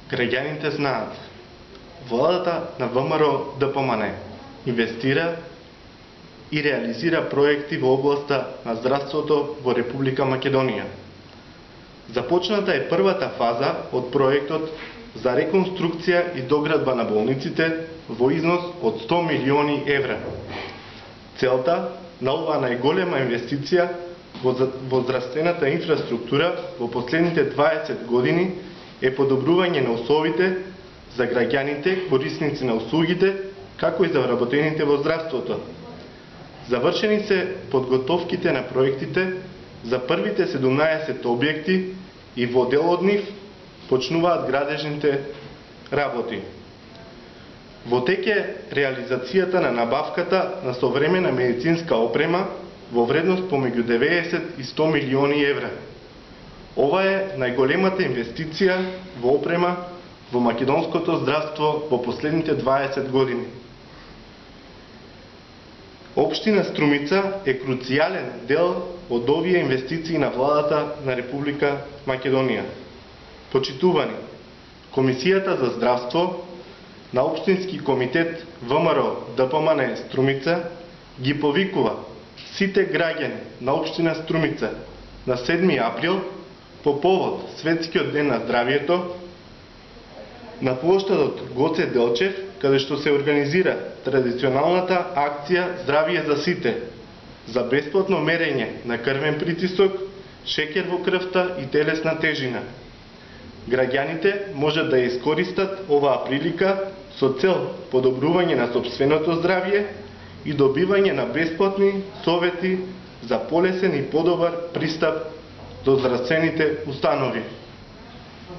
Граѓаните знаат, владата на ВМРО ДПМН инвестира и реализира проекти во областа на здравството во Република Македонија. Започната е првата фаза од проектот за реконструкција и доградба на болниците во износ од 100 милиони евра. Целта на оваа најголема инвестиција во здравствената инфраструктура во последните 20 години е подобрување на условите за граѓаните, корисници на услугите, како и за вработените во здравството. Завршени се подготовките на проектите за првите 17 објекти и во дел од нив почнуваат градежните работи. Во тек е реализацијата на набавката на современа медицинска опрема во вредност помеѓу 90 и 100 милиони евра. Ова е најголемата инвестиција во опрема во македонското здравство во последните 20 години. Општина Струмица е круцијален дел од овие инвестиции на владата на Република Македонија. Почитувани, Комисијата за здравство на Општински комитет ВМРО ДПМН Струмица ги повикува сите граѓани на Општина Струмица на 7 април по повод Светскиот ден на здравието на плоштадот Гоце Делчев, каде што се организира традиционалната акција Здравие за сите, за бесплатно мерење на крвен притисок, шеќер во крвта и телесна тежина. Граѓаните можат да искористат оваа прилика со цел подобрување на сопственото здравје и добивање на бесплатни совети за полесен и подобар пристап до здравствените установи.